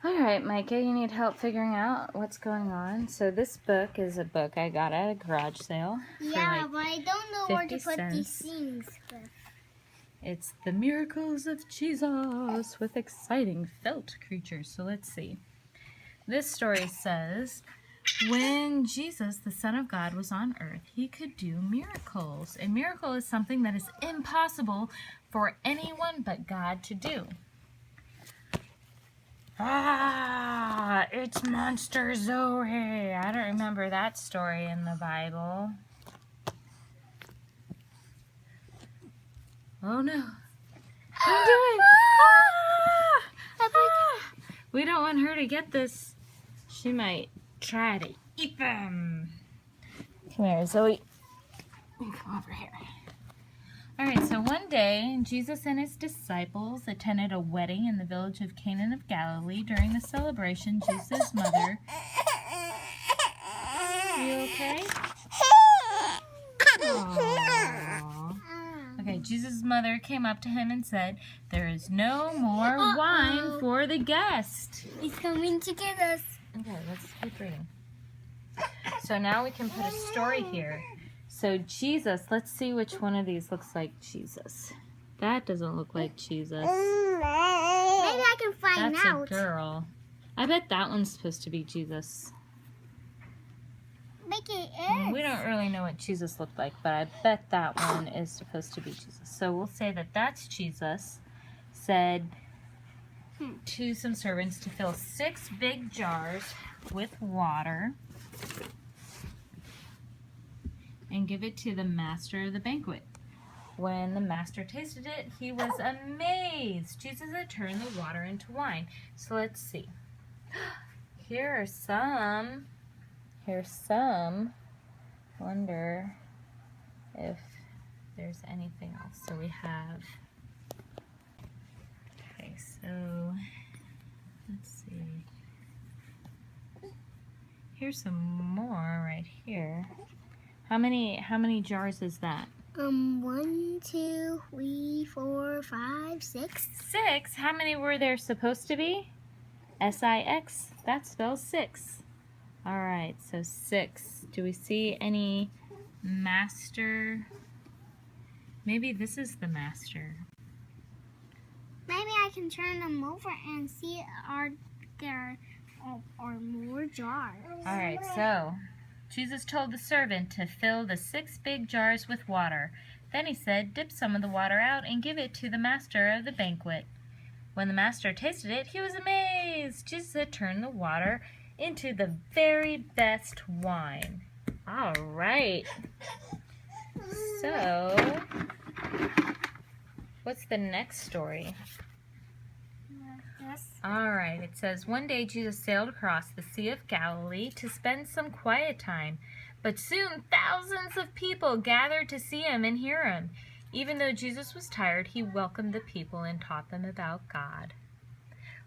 All right, Micah, you need help figuring out what's going on. So this book is a book I got at a garage sale. Yeah, but I don't know where to 50 put these cents. things. It's The Miracles of Jesus with Exciting Felt Creatures. So let's see. This story says, when Jesus, the Son of God, was on earth, he could do miracles. A miracle is something that is impossible for anyone but God to do. Ah, it's Monster Zoe. I don't remember that story in the Bible. Oh no. Don't do it. We don't want her to get this. She might try to eat them. Come here, Zoe. Come over here. All right, so one day, Jesus and his disciples attended a wedding in the village of Canaan of Galilee. During the celebration, Jesus' mother... You okay? Aww. Okay, Jesus' mother came up to him and said, "There is no more wine for the guest." He's coming to get us. Okay, let's keep reading. So now we can put a story here. So Jesus, let's see which one of these looks like Jesus. That doesn't look like Jesus. Maybe I can find out. That's a girl. I bet that one's supposed to be Jesus. Make it is. We don't really know what Jesus looked like, but I bet that one is supposed to be Jesus. So we'll say that that's Jesus. Said to some servants to fill 6 big jars with water and give it to the master of the banquet. When the master tasted it, he was amazed. Jesus had turned the water into wine. So let's see. Here's some. Wonder if there's anything else. So we have. Okay, so let's see. Here's some more right here. How many jars is that? 1, 2, 3, 4, 5, 6. 6? How many were there supposed to be? S-I-X? That spells 6. All right, so 6. Do we see any master? Maybe this is the master. Maybe I can turn them over and see are there are more jars. All right, so Jesus told the servant to fill the 6 big jars with water. Then he said, "Dip some of the water out and give it to the master of the banquet." When the master tasted it, he was amazed. Jesus had turned the water into the very best wine. All right. So, what's the next story? Yes. All right. It says, one day Jesus sailed across the Sea of Galilee to spend some quiet time. But soon thousands of people gathered to see him and hear him. Even though Jesus was tired, he welcomed the people and taught them about God.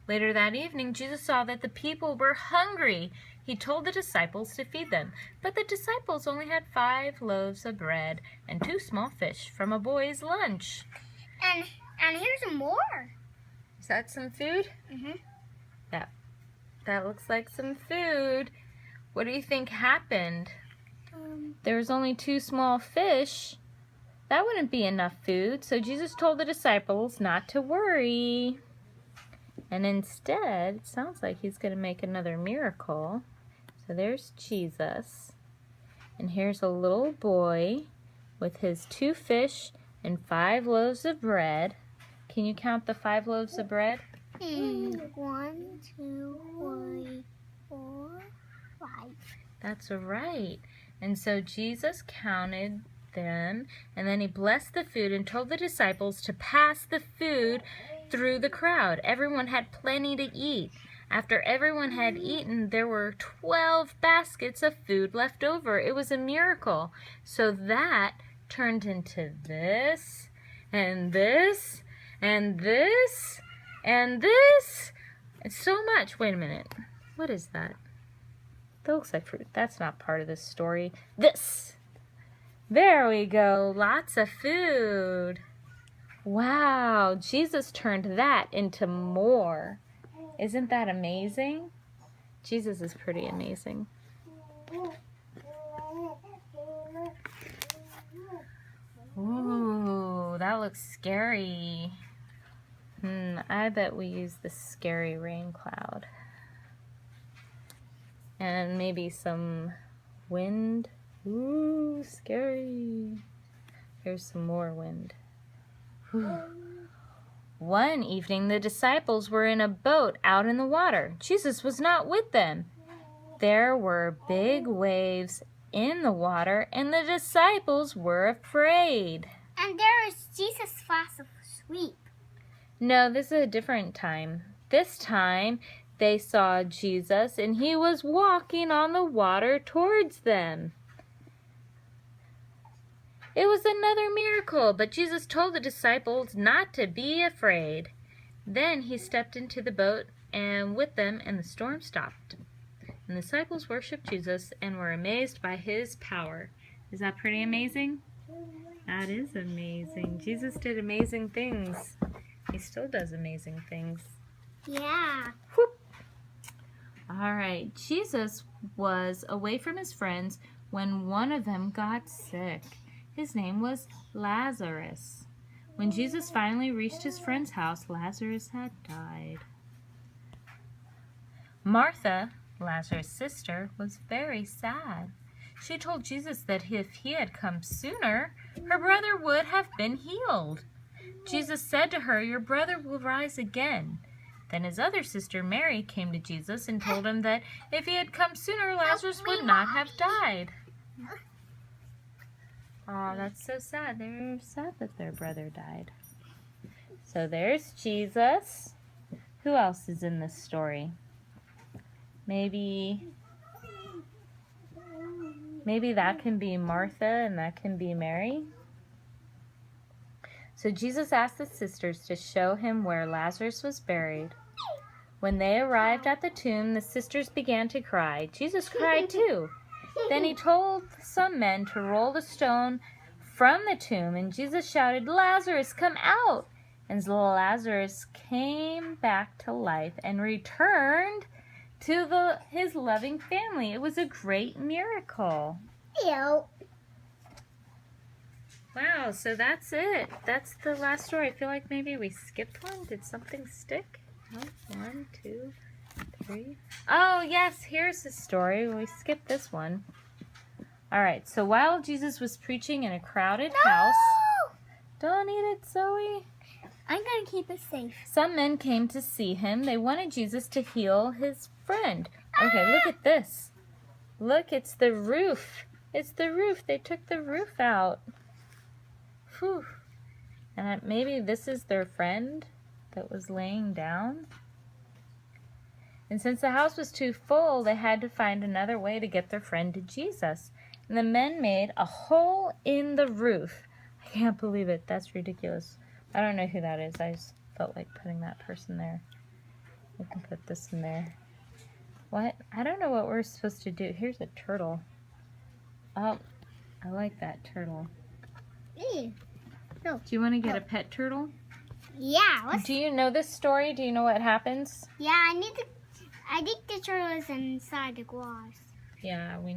Later that evening, Jesus saw that the people were hungry. He told the disciples to feed them, but the disciples only had 5 loaves of bread and 2 small fish from a boy's lunch. And here's more. Is that some food? Mhm. That looks like some food. What do you think happened? There was only 2 small fish. That wouldn't be enough food, so Jesus told the disciples not to worry. And instead, it sounds like he's going to make another miracle. So there's Jesus. And here's a little boy with his 2 fish and 5 loaves of bread. Can you count the 5 loaves of bread? 1, 2, 3, 4, 5. That's right. And so Jesus counted them, and then he blessed the food and told the disciples to pass the food through the crowd. Everyone had plenty to eat. After everyone had eaten, there were 12 baskets of food left over. It was a miracle. So that turned into this, and this, and this, and this. It's so much. Wait a minute. What is that? That looks like fruit. That's not part of this story. This. There we go. Lots of food. Wow. Jesus turned that into more. Isn't that amazing? Jesus is pretty amazing. Ooh, that looks scary. I bet we use the scary rain cloud. And maybe some wind. Ooh, scary. Here's some more wind. Whew. One evening, the disciples were in a boat out in the water. Jesus was not with them. There were big waves in the water, and the disciples were afraid. And there is Jesus fast asleep. No, this is a different time. This time, they saw Jesus, and he was walking on the water towards them. It was another miracle, but Jesus told the disciples not to be afraid. Then he stepped into the boat and with them, and the storm stopped. And the disciples worshiped Jesus and were amazed by his power. Is that pretty amazing? That is amazing. Jesus did amazing things. He still does amazing things. Yeah. Whoop. All right. Jesus was away from his friends when one of them got sick. His name was Lazarus. When Jesus finally reached his friend's house, Lazarus had died. Martha, Lazarus' sister, was very sad. She told Jesus that if he had come sooner, her brother would have been healed. Jesus said to her, "Your brother will rise again." Then his other sister, Mary, came to Jesus and told him that if he had come sooner, Lazarus would not have died. Oh, that's so sad. They're sad that their brother died. So there's Jesus. Who else is in this story? Maybe that can be Martha and that can be Mary. So Jesus asked the sisters to show him where Lazarus was buried. When they arrived at the tomb, the sisters began to cry. Jesus cried too. Then he told some men to roll the stone from the tomb, and Jesus shouted, "Lazarus, come out!" And Lazarus came back to life and returned to his loving family. It was a great miracle. Ew. Wow, so that's it. That's the last story. I feel like maybe we skipped one. Did something stick? No? 1, 2, 3. Oh, yes, here's the story. We skipped this one. All right, so while Jesus was preaching in a crowded house... Don't eat it, Zoe. I'm going to keep it safe. Some men came to see him. They wanted Jesus to heal his friend. Okay, look at this. Look, it's the roof. It's the roof. They took the roof out. Whew. And maybe this is their friend that was laying down. And since the house was too full, they had to find another way to get their friend to Jesus. And the men made a hole in the roof. I can't believe it. That's ridiculous. I don't know who that is. I just felt like putting that person there. We can put this in there. What? I don't know what we're supposed to do. Here's a turtle. Oh, I like that turtle. No. Do you want to get a pet turtle? Yeah. Do you know this story? Do you know what happens? Yeah, I think the turtle is inside the glass. Yeah, we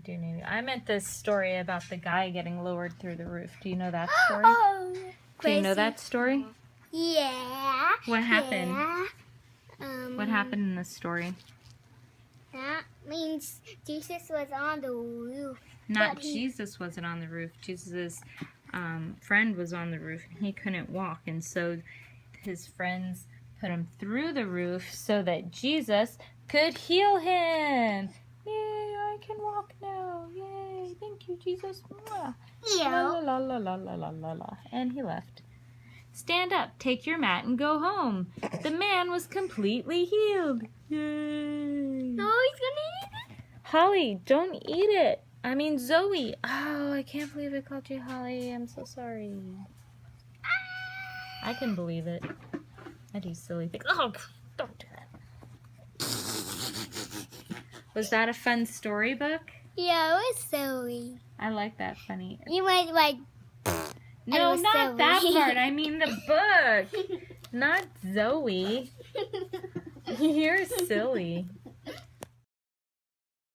do need. I meant this story about the guy getting lowered through the roof. Do you know that story? Oh, do you know that story? Yeah. What happened? Yeah. What happened in this story? That means Jesus was on the roof. Not Jesus wasn't on the roof. Jesus' friend was on the roof, and he couldn't walk, and so his friends put him through the roof so that Jesus could heal him. Yay, I can walk now. Yay, thank you, Jesus. Mwah. Yeah. La, la, la, la, la, la, la, la. And he left. Stand up, take your mat, and go home. The man was completely healed. Yay. No, he's gonna eat it. Holly, don't eat it. I mean, Zoe. Oh, I can't believe I called you Holly. I'm so sorry. I can believe it. I do silly things. Oh, don't do that. Was that a fun storybook? Yeah, it was silly. I like that funny. You might like. No, was not that silly. part. I mean the book. Not Zoe. You're silly.